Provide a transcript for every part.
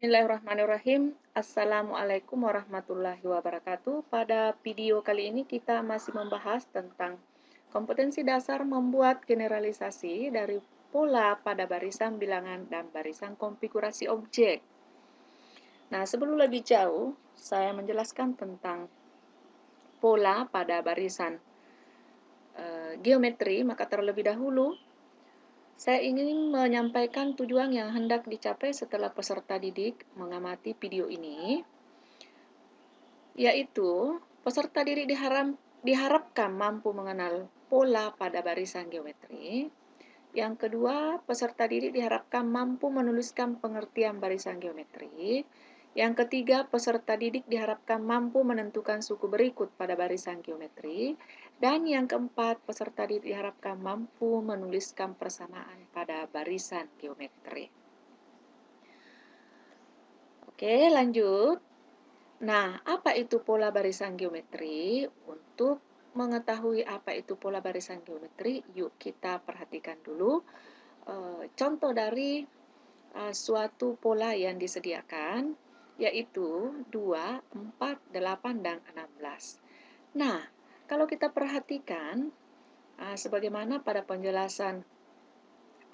Bismillahirrahmanirrahim. Assalamualaikum warahmatullahi wabarakatuh. Pada video kali ini kita masih membahas tentang kompetensi dasar membuat generalisasi dari pola pada barisan bilangan dan barisan konfigurasi objek. Nah, sebelum lebih jauh, saya menjelaskan tentang pola pada barisan geometri, maka terlebih dahulu saya ingin menyampaikan tujuan yang hendak dicapai setelah peserta didik mengamati video ini, yaitu peserta didik diharapkan mampu mengenal pola pada barisan geometri. Yang kedua, peserta didik diharapkan mampu menuliskan pengertian barisan geometri. Yang ketiga, peserta didik diharapkan mampu menentukan suku berikut pada barisan geometri. Dan yang keempat, peserta didik diharapkan mampu menuliskan persamaan pada barisan geometri. Oke, lanjut. Nah, apa itu pola barisan geometri? Untuk mengetahui apa itu pola barisan geometri, yuk kita perhatikan dulu contoh dari suatu pola yang disediakan, yaitu 2, 4, 8, dan 16. Nah, kalau kita perhatikan, sebagaimana pada penjelasan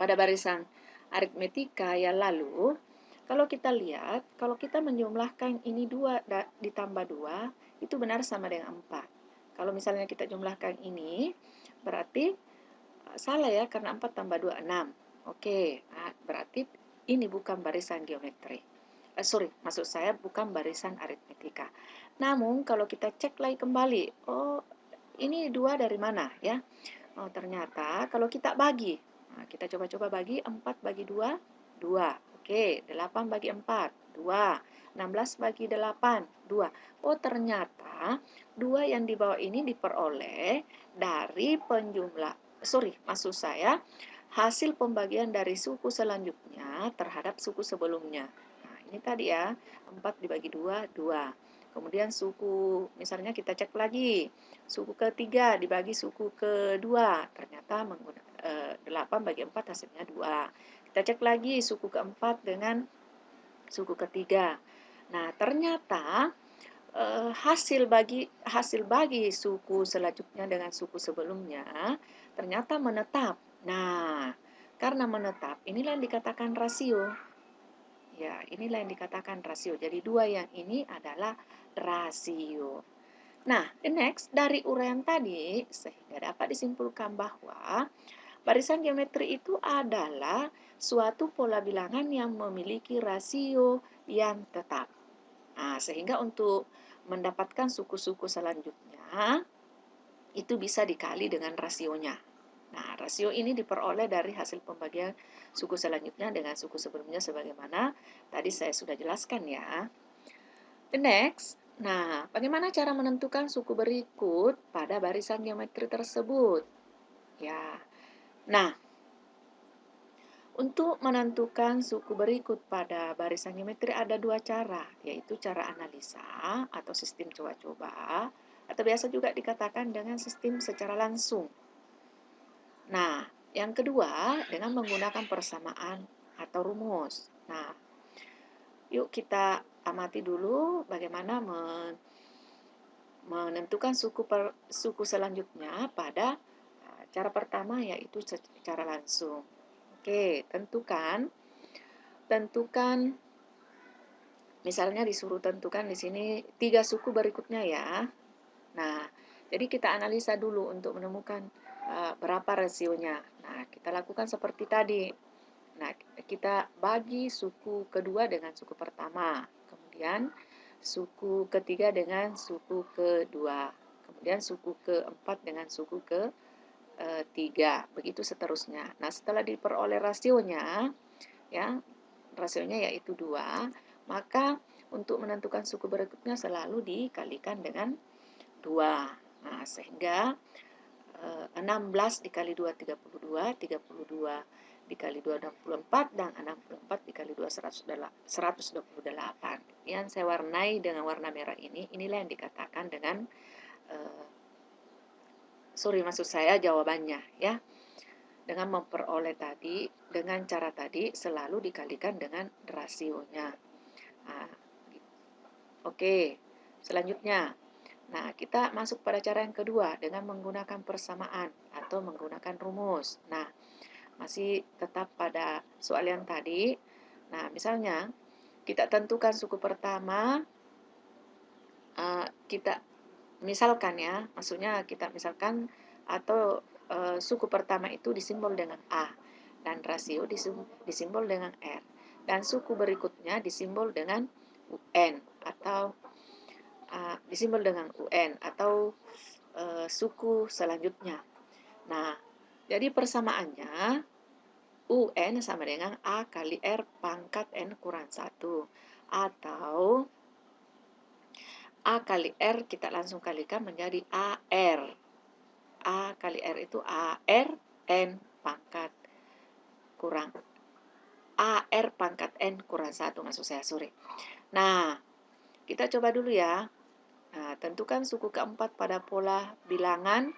pada barisan aritmetika yang lalu, kalau kita lihat, kalau kita menjumlahkan ini 2 ditambah 2, itu benar sama dengan 4. Kalau misalnya kita jumlahkan ini, berarti salah ya, karena 4 tambah 2, 6. Oke, berarti ini bukan barisan geometri. Maksud saya bukan barisan aritmetika. Namun, kalau kita cek lagi kembali, oh, ini 2 dari mana ya? Oh, ternyata kalau kita bagi, kita coba-coba bagi, 4 bagi 2, 2. Oke, 8 bagi 4, 2. 16 bagi 8, 2. Oh, ternyata 2 yang di bawah ini diperoleh dari maksud saya, hasil pembagian dari suku selanjutnya terhadap suku sebelumnya. Nah, ini tadi ya, 4 dibagi 2, 2. Kemudian misalnya kita cek lagi, suku ketiga dibagi suku kedua, ternyata 8 bagi 4 hasilnya 2. Kita cek lagi suku keempat dengan suku ketiga. Nah, ternyata hasil bagi suku selanjutnya dengan suku sebelumnya ternyata menetap. Nah, karena menetap, inilah yang dikatakan rasio. Ya, inilah yang dikatakan rasio. Jadi 2 yang ini adalah rasio. Nah, the next, dari uraian tadi, sehingga dapat disimpulkan bahwa barisan geometri itu adalah suatu pola bilangan yang memiliki rasio yang tetap. Nah, sehingga untuk mendapatkan suku-suku selanjutnya, itu bisa dikali dengan rasionya. Nah, rasio ini diperoleh dari hasil pembagian suku selanjutnya dengan suku sebelumnya sebagaimana tadi saya sudah jelaskan ya. The next, nah, bagaimana cara menentukan suku berikut pada barisan geometri tersebut? Ya, nah, untuk menentukan suku berikut pada barisan geometri ada 2 cara, yaitu cara analisa atau sistem coba-coba, atau biasa juga dikatakan dengan sistem secara langsung. Nah, yang kedua dengan menggunakan persamaan atau rumus. Nah, yuk kita amati dulu bagaimana menentukan suku selanjutnya pada cara pertama, yaitu secara langsung. Oke, tentukan misalnya disuruh tentukan di sini 3 suku berikutnya ya. Nah, jadi kita analisa dulu untuk menemukan berapa rasionya. Nah, kita lakukan seperti tadi. Nah, kita bagi suku kedua dengan suku pertama. Kemudian suku ketiga dengan suku kedua. Kemudian suku keempat dengan suku ketiga. Begitu seterusnya. Nah, setelah diperoleh rasionya, ya, rasionya yaitu 2, maka untuk menentukan suku berikutnya selalu dikalikan dengan 2. Nah, sehingga 16 dikali 2, 32, 32 dikali 2, 64, dan 64 dikali 2, 128. Yang saya warnai dengan warna merah ini, inilah yang dikatakan dengan, maksud saya jawabannya ya. Dengan memperoleh tadi, dengan cara tadi selalu dikalikan dengan rasionya. Nah, oke, selanjutnya. Nah, kita masuk pada cara yang kedua dengan menggunakan persamaan atau menggunakan rumus. Nah, masih tetap pada soal yang tadi. Nah, misalnya kita tentukan suku pertama, kita misalkan ya, maksudnya kita misalkan atau suku pertama itu disimbol dengan A dan rasio disimbol dengan R dan suku berikutnya disimbol dengan UN atau disimbol dengan UN atau suku selanjutnya. Nah, jadi persamaannya UN sama dengan A kali R pangkat N kurang 1 atau A kali R kita langsung kalikan menjadi AR. A kali R itu AR N pangkat kurang AR pangkat N kurang 1 maksud saya, sorry. Nah, kita coba dulu ya. Nah, tentukan suku keempat pada pola bilangan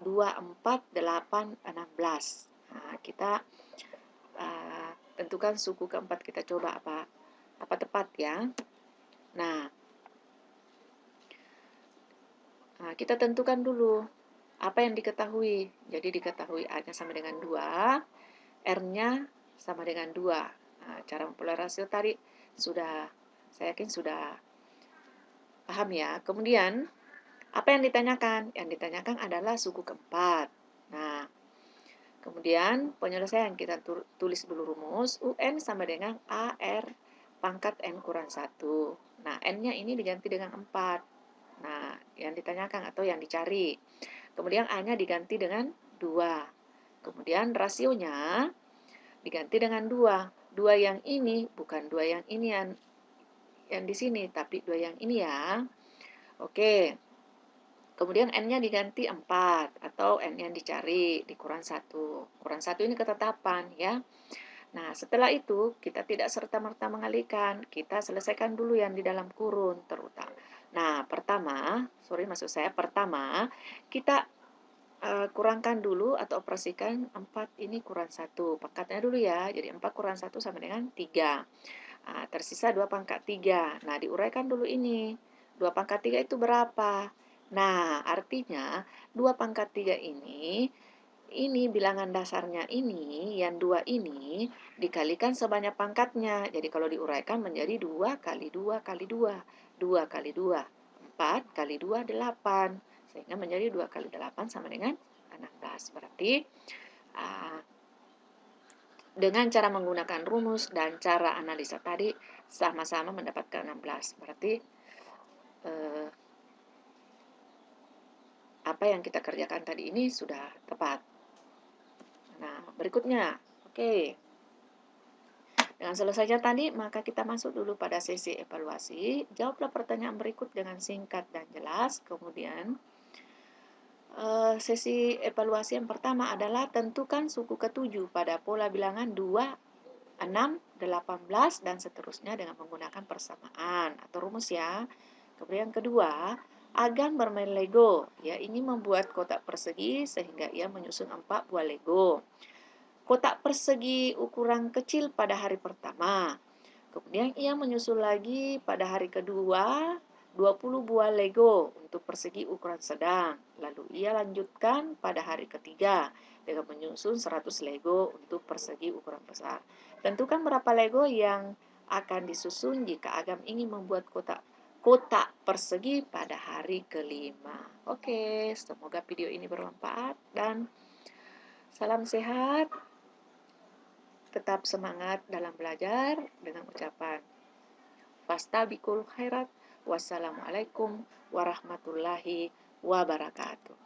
2, 4, 8, 16. Nah, kita tentukan suku keempat, kita coba apa tepat ya. Nah, kita tentukan dulu apa yang diketahui. Jadi diketahui A-nya sama dengan 2, R-nya sama dengan 2. Nah, cara memperoleh rasio tadi saya yakin sudah paham ya. Kemudian, apa yang ditanyakan? Yang ditanyakan adalah suku keempat. Nah, kemudian penyelesaian kita tulis dulu rumus. UN sama dengan AR pangkat N kurang 1. Nah, N-nya ini diganti dengan 4. Nah, yang ditanyakan atau yang dicari. Kemudian A-nya diganti dengan 2. Kemudian rasionya diganti dengan 2. 2 yang ini, bukan 2 yang ini yang di sini, tapi 2 yang ini ya. Oke. Kemudian N-nya diganti 4 atau N yang dicari dikurang 1. Kurang 1 ini ketetapan ya. Nah, setelah itu kita tidak serta-merta mengalihkan. Kita selesaikan dulu yang di dalam kurun terutama. Nah, pertama kita kurangkan dulu atau operasikan 4 ini kurang 1. Pangkatnya dulu ya. Jadi 4 kurang 1 sama dengan 3. Nah, tersisa 2 pangkat 3. Nah, diuraikan dulu ini. 2 pangkat 3 itu berapa? Nah, artinya 2 pangkat 3 ini bilangan dasarnya ini, yang 2 ini, dikalikan sebanyak pangkatnya. Jadi kalau diuraikan menjadi 2 kali 2 kali 2. 2 kali 2, 4 kali 2, 8. Sehingga menjadi 2 kali 8 sama dengan 16. Berarti dengan cara menggunakan rumus dan cara analisa tadi sama-sama mendapatkan 16. Berarti apa yang kita kerjakan tadi ini sudah tepat. Nah, berikutnya. Oke. Dengan selesainya tadi, maka kita masuk dulu pada sesi evaluasi. Jawablah pertanyaan berikut dengan singkat dan jelas. Kemudian, sesi evaluasi yang pertama adalah tentukan suku ketujuh pada pola bilangan 2, 6, 18, dan seterusnya dengan menggunakan persamaan atau rumus ya. Kemudian yang kedua, Agan bermain Lego. Ya, ini membuat kotak persegi sehingga ia menyusun 4 buah Lego. Kotak persegi ukuran kecil pada hari pertama. Kemudian ia menyusul lagi pada hari kedua 20 buah Lego untuk persegi ukuran sedang. Lalu ia lanjutkan pada hari ketiga dengan menyusun 100 Lego untuk persegi ukuran besar. Tentukan berapa Lego yang akan disusun jika Agam ingin membuat kotak persegi pada hari kelima. Oke, semoga video ini bermanfaat dan salam sehat. Tetap semangat dalam belajar dengan ucapan fastabikul khairat. Wassalamualaikum warahmatullahi wabarakatuh.